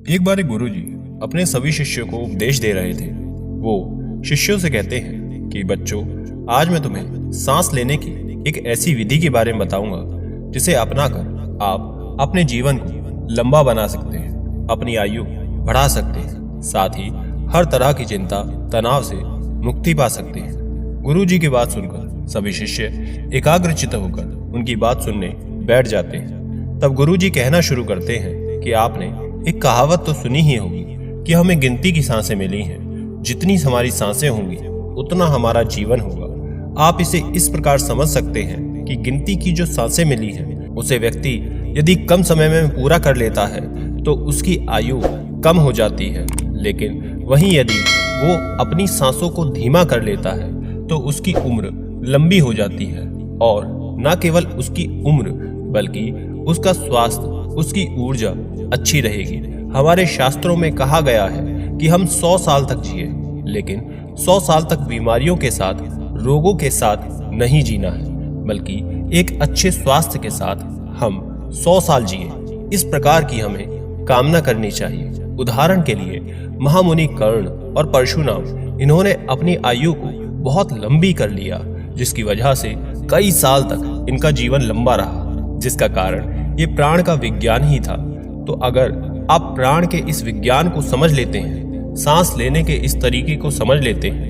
एक बार एक गुरुजी अपने सभी शिष्यों को उपदेश दे रहे थे। वो शिष्यों से कहते हैं कि बच्चों, आज मैं तुम्हें सांस लेने की एक ऐसी विधि के बारे में बताऊंगा जिसे अपनाकर आप अपने जीवन को लंबा बना सकते हैं, अपनी आयु बढ़ा सकते हैं, साथ ही हर तरह की चिंता तनाव से मुक्ति पा सकते हैं। गुरुजी की बात सुनकर सभी शिष्य एकाग्रचित्त होकर उनकी बात सुनने बैठ जाते हैं। तब गुरुजी कहना शुरू करते हैं कि आपने एक कहावत तो सुनी ही होगी कि हमें गिनती की सांसें मिली हैं, जितनी हमारी सांसें होंगी उतना हमारा जीवन होगा। आप इसे इस प्रकार समझ सकते हैं कि गिनती की जो सांसें मिली हैं उसे व्यक्ति यदि कम समय में पूरा कर लेता है तो उसकी आयु कम हो जाती है, लेकिन वहीं यदि वो अपनी सांसों को धीमा कर लेता है तो उसकी उम्र लंबी हो जाती है। और न केवल उसकी उम्र बल्कि उसका स्वास्थ्य, उसकी ऊर्जा अच्छी रहेगी। हमारे शास्त्रों में कहा गया है कि हम 100 साल तक जिए, लेकिन 100 साल तक बीमारियों के साथ, रोगों के साथ नहीं जीना है, बल्कि एक अच्छे स्वास्थ्य के साथ हम 100 साल जिए। इस प्रकार की हमें कामना करनी चाहिए। उदाहरण के लिए महामुनि कर्ण और परशुराम, इन्होंने अपनी आयु को बहुत लंबी कर लिया, जिसकी वजह से कई साल तक इनका जीवन लंबा रहा, जिसका कारण ये प्राण का विज्ञान ही था। तो अगर आप प्राण के इस विज्ञान को समझ लेते हैं, सांस लेने के इस तरीके को समझ लेते हैं,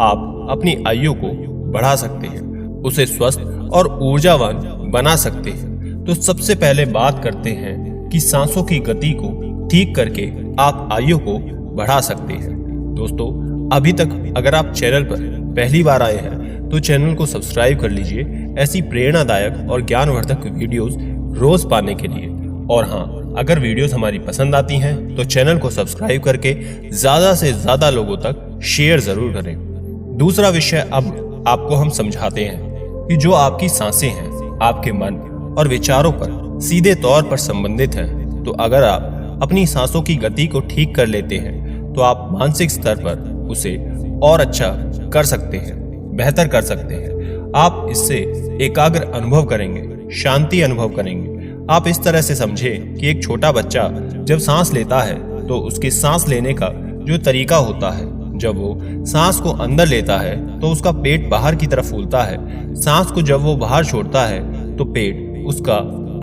आप अपनी आयु को बढ़ा सकते हैं, उसे स्वस्थ और ऊर्जावान बना सकते हैं। तो सबसे पहले बात करते हैं कि सांसों की गति को ठीक करके आप आयु को बढ़ा सकते हैं। दोस्तों, अभी तक अगर आप चैनल पर पहली बार आए हैं तो चैनल को सब्सक्राइब कर लीजिए, ऐसी प्रेरणादायक और ज्ञानवर्धक वीडियोस रोज पाने के लिए। और हाँ, अगर वीडियोस हमारी पसंद आती हैं तो चैनल को सब्सक्राइब करके ज्यादा से ज्यादा लोगों तक शेयर जरूर करें। दूसरा विषय अब आपको हम समझाते हैं कि जो आपकी सांसें हैं आपके मन और विचारों पर सीधे तौर पर संबंधित हैं। तो अगर आप अपनी सांसों की गति को ठीक कर लेते हैं तो आप मानसिक स्तर पर उसे और अच्छा कर सकते हैं, बेहतर कर सकते हैं। आप इससे एकाग्र अनुभव करेंगे, शांति अनुभव करेंगे। आप इस तरह से समझें कि एक छोटा बच्चा जब सांस लेता है तो उसके सांस लेने का जो तरीका होता है, जब वो सांस को अंदर लेता है तो उसका पेट बाहर की तरफ फूलता है। सांस को जब वो बाहर छोड़ता है तो पेट उसका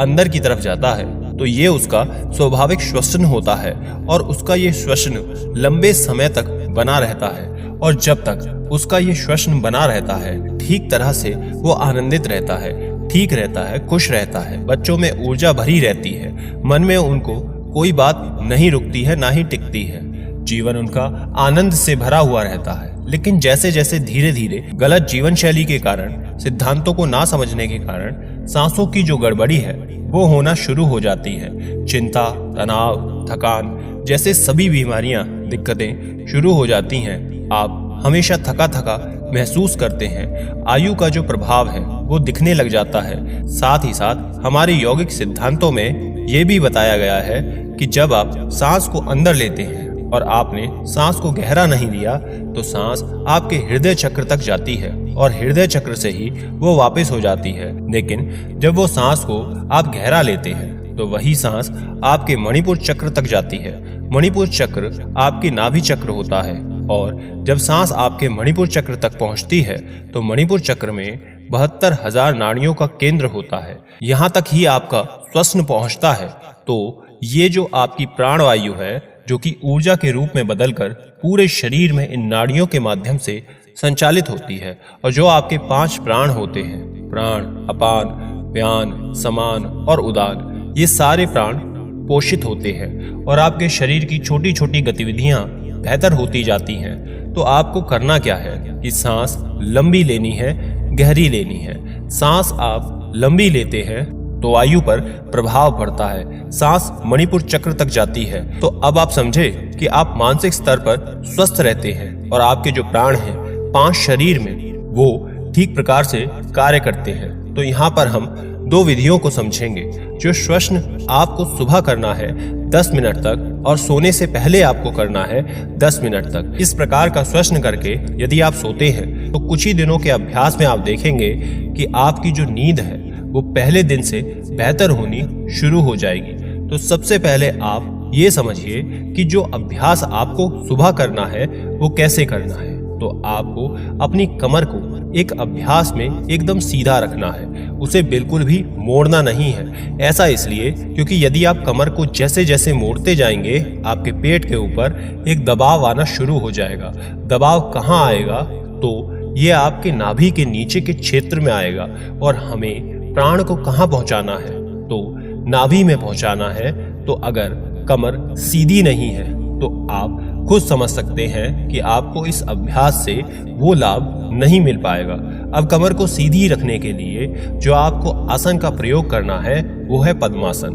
अंदर की तरफ जाता है। तो ये उसका स्वाभाविक श्वसन होता है और उसका ये श्वसन लंबे समय तक बना रहता है। और जब तक उसका ये श्वसन बना रहता है, ठीक तरह से वो आनंदित रहता है, ठीक रहता है, खुश रहता है। बच्चों में ऊर्जा भरी रहती है, मन में उनको कोई बात नहीं रुकती है, ना ही टिकती है। जीवन उनका आनंद से भरा हुआ रहता है। लेकिन जैसे जैसे धीरे धीरे गलत जीवन शैली के कारण, सिद्धांतों को ना समझने के कारण सांसों की जो गड़बड़ी है वो होना शुरू हो जाती है। चिंता, तनाव, थकान जैसे सभी बीमारियां, दिक्कतें शुरू हो जाती हैं। आप हमेशा थका थका महसूस करते हैं। आयु का जो प्रभाव है वो दिखने लग जाता है। साथ ही साथ हमारे यौगिक सिद्धांतों में ये भी बताया गया है कि जब आप सांस को अंदर लेते हैं और आपने सांस को गहरा नहीं लिया तो सांस आपके हृदय चक्र तक जाती है और हृदय चक्र से ही वो वापस हो जाती है। लेकिन जब वो सांस को आप गहरा लेते हैं तो वही सांस आपके मणिपुर चक्र तक जाती है। मणिपुर चक्र आपके नाभि चक्र होता है और जब सांस आपके मणिपुर चक्र तक पहुंचती है तो मणिपुर चक्र में 72,000 नाड़ियों का केंद्र होता है। यहाँ तक ही आपका श्वसन पहुंचता है। तो ये जो आपकी प्राणवायु है, जो कि ऊर्जा के रूप में बदलकर पूरे शरीर में इन नाड़ियों के माध्यम से संचालित होती है। और जो आपके 5 प्राण होते हैं, प्राण, अपान, व्यान, समान और उदान, ये सारे प्राण पोषित होते हैं और आपके शरीर की छोटी छोटी गतिविधियां बेहतर होती जाती हैं। तो आपको करना क्या है कि सांस लंबी लेनी है, गहरी लेनी है। सांस आप लंबी लेते हैं तो आयु पर प्रभाव पड़ता है, सांस मणिपुर चक्र तक जाती है। तो अब आप समझे कि आप मानसिक स्तर पर स्वस्थ रहते हैं और आपके जो प्राण हैं 5 शरीर में, वो ठीक प्रकार से कार्य करते हैं। तो यहाँ पर हम 2 विधियों को समझेंगे। जो श्वसन आपको सुबह करना है 10 मिनट तक और सोने से पहले आपको करना है 10 मिनट तक। इस प्रकार का श्वसन करके यदि आप सोते हैं तो कुछ ही दिनों के अभ्यास में आप देखेंगे कि आपकी जो नींद है वो पहले दिन से बेहतर होनी शुरू हो जाएगी। तो सबसे पहले आप ये समझिए कि जो अभ्यास आपको सुबह करना है वो कैसे करना है। तो आपको अपनी कमर को एक अभ्यास में एकदम सीधा रखना है, उसे बिल्कुल भी मोड़ना नहीं है। ऐसा इसलिए क्योंकि यदि आप कमर को जैसे जैसे मोड़ते जाएंगे आपके पेट के ऊपर एक दबाव आना शुरू हो जाएगा। दबाव कहाँ आएगा? तो ये आपके नाभि के नीचे के क्षेत्र में आएगा। और हमें प्राण को कहाँ पहुँचाना है? तो नाभि में पहुँचाना है। तो अगर कमर सीधी नहीं है तो आप खुद समझ सकते हैं कि आपको इस अभ्यास से वो लाभ नहीं मिल पाएगा। अब कमर को सीधी रखने के लिए जो आपको आसन का प्रयोग करना है वो है पद्मासन।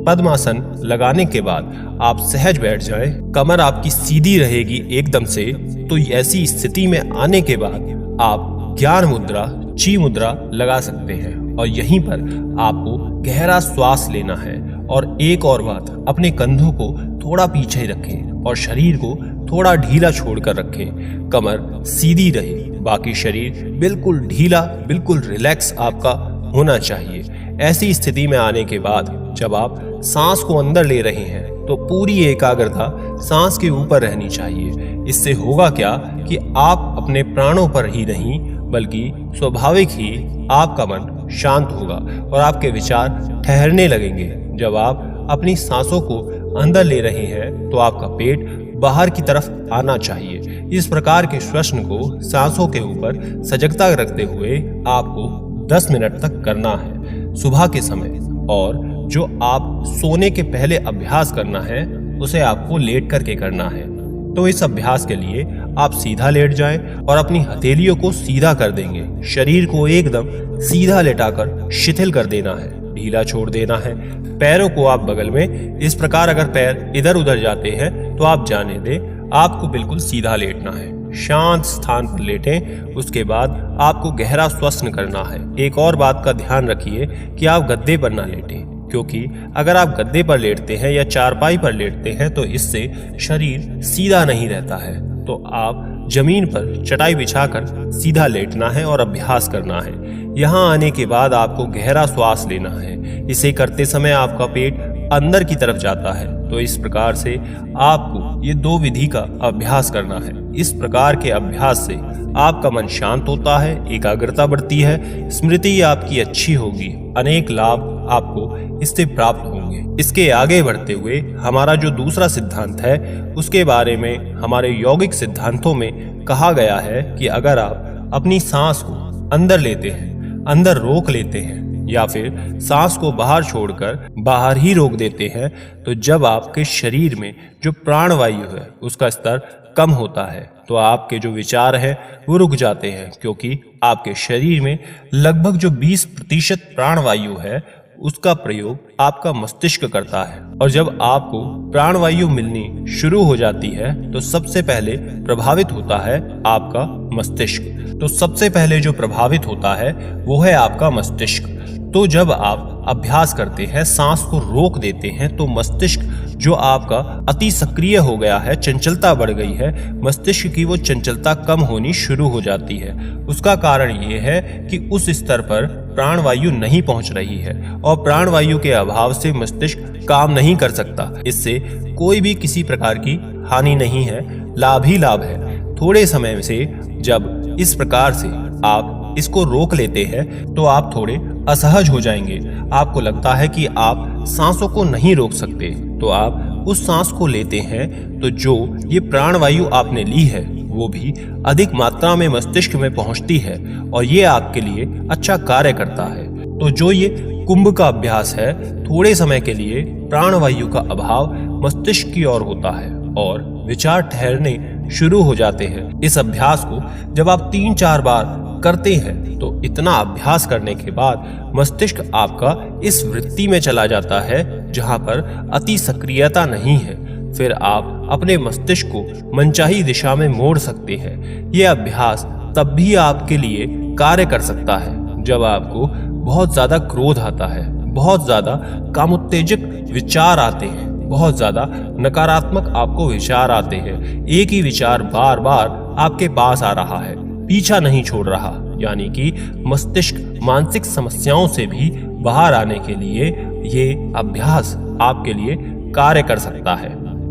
पद्मासन लगाने के बाद आप सहज बैठ जाएं, कमर आपकी सीधी रहेगी एकदम से। तो ऐसी स्थिति में आने के बाद आप ज्ञान मुद्रा, ची मुद्रा लगा सकते हैं और यहीं पर आपको गहरा श्वास लेना है। और एक और बात, अपने कंधों को थोड़ा पीछे रखें और शरीर को थोड़ा ढीला छोड़कर रखें। कमर सीधी रहे, बाकी शरीर बिल्कुल ढीला, बिल्कुल रिलैक्स आपका होना चाहिए। ऐसी स्थिति में आने के बाद जब आप सांस को अंदर ले रहे हैं तो पूरी एकाग्रता सांस के ऊपर रहनी चाहिए। इससे होगा क्या कि आप अपने प्राणों पर ही नहीं बल्कि स्वाभाविक ही आपका मन शांत होगा और आपके विचार ठहरने लगेंगे। जब आप अपनी सांसों को अंदर ले रहे हैं तो आपका पेट बाहर की तरफ आना चाहिए। इस प्रकार के श्वसन को सांसों के ऊपर सजगता रखते हुए आपको 10 मिनट तक करना है सुबह के समय। और जो आप सोने के पहले अभ्यास करना है उसे आपको लेट करके करना है। तो इस अभ्यास के लिए आप सीधा लेट जाएं और अपनी हथेलियों को सीधा कर देंगे। शरीर को एकदम सीधा लेटाकर शिथिल कर देना है, ढीला छोड़ देना है। पैरों को आप बगल में, इस प्रकार अगर पैर इधर उधर जाते हैं तो आप जाने दें, आपको बिल्कुल सीधा लेटना है। शांत स्थान पर लेटें। उसके बाद आपको गहरा श्वसन करना है। एक और बात का ध्यान रखिए कि आप गद्दे पर ना लेटें, क्योंकि अगर आप गद्दे पर लेटते हैं या चारपाई पर लेटते हैं तो इससे शरीर सीधा नहीं रहता है। तो आप जमीन पर चटाई बिछाकर सीधा लेटना है और अभ्यास करना है। यहाँ आने के बाद आपको गहरा श्वास लेना है। इसे करते समय आपका पेट अंदर की तरफ जाता है। तो इस प्रकार से आपको ये 2 विधि का अभ्यास करना है। इस प्रकार के अभ्यास से आपका मन शांत होता है, एकाग्रता बढ़ती है, स्मृति आपकी अच्छी होगी, अनेक लाभ आपको इससे प्राप्त होंगे। इसके आगे बढ़ते हुए हमारा जो दूसरा सिद्धांत है उसके बारे में हमारे यौगिक सिद्धांतों में कहा गया है कि अगर आप अपनी सांस को अंदर लेते हैं, अंदर रोक लेते हैं या फिर सांस को बाहर छोड़कर बाहर ही रोक देते हैं तो जब आपके शरीर में जो प्राणवायु है उसका स्तर कम होता है तो आपके जो विचार हैं वो रुक जाते हैं, क्योंकि आपके शरीर में लगभग जो 20% प्राणवायु है उसका प्रयोग आपका मस्तिष्क करता है। और जब आपको प्राणवायु मिलनी शुरू हो जाती है तो सबसे पहले प्रभावित होता है आपका मस्तिष्क। तो सबसे पहले जो प्रभावित होता है वो है आपका मस्तिष्क। तो जब आप अभ्यास करते हैं, सांस को रोक देते हैं तो मस्तिष्क जो आपका अति सक्रिय हो गया है, चंचलता बढ़ गई है, मस्तिष्क की वो चंचलता कम होनी शुरू हो जाती है। उसका कारण ये है कि उस स्तर पर प्राणवायु नहीं पहुंच रही है और प्राणवायु के अभाव से मस्तिष्क काम नहीं कर सकता। इससे कोई भी किसी प्रकार की हानि नहीं है, लाभ ही लाभ है। थोड़े समय से जब इस प्रकार से आप इसको रोक लेते हैं तो आप थोड़े असहज हो जाएंगे। आपको लगता है कि आप सांसों को नहीं रोक सकते। तो आप उस सांस को लेते हैं तो जो ये प्राणवायु आपने ली है वो भी अधिक मात्रा में मस्तिष्क में पहुंचती है और ये आपके लिए अच्छा कार्य करता है। तो जो ये कुंभ का अभ्यास है, थोड़े समय के लिए प्राणवायु का अभाव मस्तिष्क की ओर होता है और विचार ठहरने शुरू हो जाते हैं। इस अभ्यास को जब आप 3-4 बार करते हैं तो इतना अभ्यास करने के बाद मस्तिष्क आपका इस वृत्ति में चला जाता है जहां पर अति सक्रियता नहीं है। फिर आप अपने मस्तिष्क को मनचाही दिशा में मोड़ सकते हैं। यह अभ्यास तब भी आपके लिए कार्य कर सकता है जब आपको बहुत ज्यादा क्रोध आता है, बहुत ज्यादा कामोत्तेजक विचार आते हैं, बहुत ज्यादा नकारात्मक आपको विचार आते हैं। एक ही विचार बार बार आपके पास आ रहा है, पीछा नहीं छोड़ रहा, यानी कि मस्तिष्क मानसिक समस्याओं से भी बाहर आने के लिए ये अभ्यास आपके लिए कार्य कर सकता है।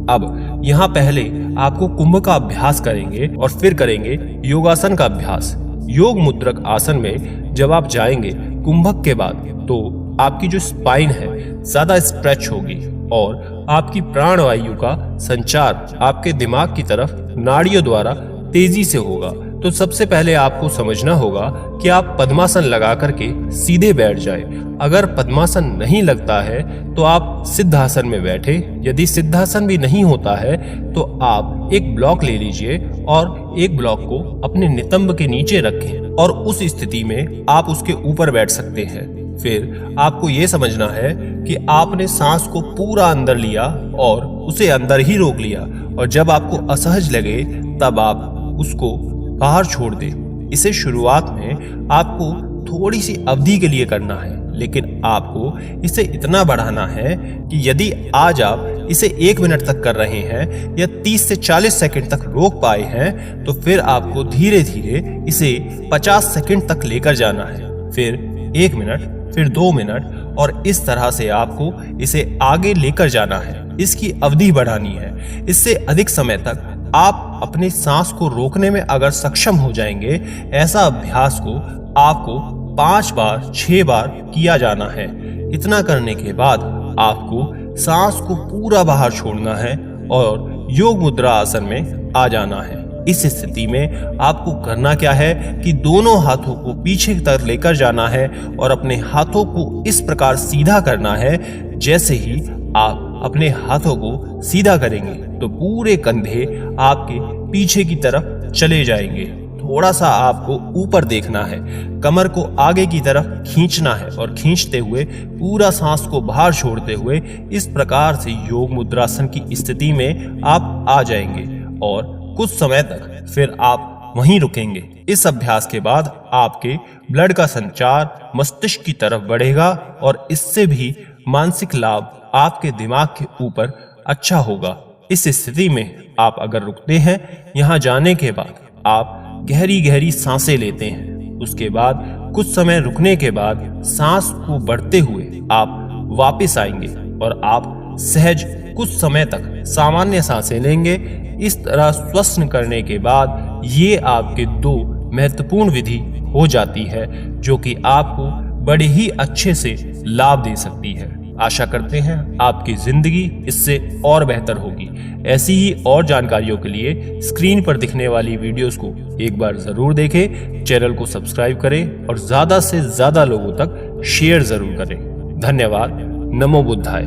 अब यहाँ पहले आपको कुंभ का अभ्यास करेंगे और फिर करेंगे योगासन का अभ्यास। योग मुद्रक आसन में जब आप जाएंगे कुंभक के बाद, तो आपकी जो स्पाइन है ज्यादा स्ट्रेच होगी और आपकी प्राणवायु का संचार आपके दिमाग की तरफ नाड़ियों द्वारा तेजी से होगा। तो सबसे पहले आपको समझना होगा कि आप पद्मासन लगा करके सीधे बैठ जाएं। अगर पद्मासन नहीं लगता है तो आप सिद्धासन में बैठे। यदि सिद्धासन भी नहीं होता है तो आप एक ब्लॉक ले लीजिए और एक ब्लॉक को अपने नितंब के नीचे रखें और उस स्थिति में आप उसके ऊपर बैठ सकते हैं। फिर आपको ये समझना है कि आपने सांस को पूरा अंदर लिया और उसे अंदर ही रोक लिया, और जब आपको असहज लगे तब आप उसको बाहर छोड़ दें। इसे शुरुआत में आपको थोड़ी सी अवधि के लिए करना है, लेकिन आपको इसे इतना बढ़ाना है कि यदि आज आप इसे 1 मिनट तक कर रहे हैं या 30 से 40 सेकंड तक रोक पाए हैं, तो फिर आपको धीरे धीरे इसे 50 सेकंड तक लेकर जाना है, फिर 1 मिनट, फिर 2 मिनट, और इस तरह से आपको इसे आगे लेकर जाना है। इसकी अवधि बढ़ानी है। इससे अधिक समय तक आप अपनी सांस को रोकने में अगर सक्षम हो जाएंगे, ऐसा अभ्यास को आपको 5 बार 6 बार किया जाना है। इतना करने के बाद आपको सांस को पूरा बाहर छोड़ना है और योग मुद्रा आसन में आ जाना है। इस स्थिति में आपको करना क्या है कि दोनों हाथों को पीछे की तरफ लेकर जाना है और अपने हाथों को इस प्रकार सीधा करना है। जैसे ही आप अपने हाथों को सीधा करेंगे तो पूरे कंधे आपके पीछे की तरफ चले जाएंगे। थोड़ा सा आपको ऊपर देखना है, कमर को आगे की तरफ खींचना है और खींचते हुए पूरा सांस को बाहर छोड़ते हुए इस प्रकार से योग मुद्रासन की स्थिति में आप आ जाएंगे और कुछ समय तक फिर आप वहीं रुकेंगे। इस अभ्यास के बाद आपके ब्लड का संचार मस्तिष्क की तरफ बढ़ेगा और इससे भी मानसिक लाभ आपके दिमाग के ऊपर अच्छा होगा। इस स्थिति में आप अगर रुकते हैं, यहाँ जाने के बाद आप गहरी गहरी सांसें लेते हैं। उसके बाद कुछ समय रुकने के बाद सांस को बढ़ते हुए आप वापस आएंगे और आप सहज कुछ समय तक सामान्य सांसें लेंगे। इस तरह श्वसन करने के बाद ये आपके 2 महत्वपूर्ण विधि हो जाती है, जो कि आपको बड़े ही अच्छे से लाभ दे सकती है। आशा करते हैं आपकी जिंदगी इससे और बेहतर होगी। ऐसी ही और जानकारियों के लिए स्क्रीन पर दिखने वाली वीडियोस को एक बार जरूर देखें, चैनल को सब्सक्राइब करें और ज्यादा से ज्यादा लोगों तक शेयर जरूर करें। धन्यवाद। नमो बुद्धाय।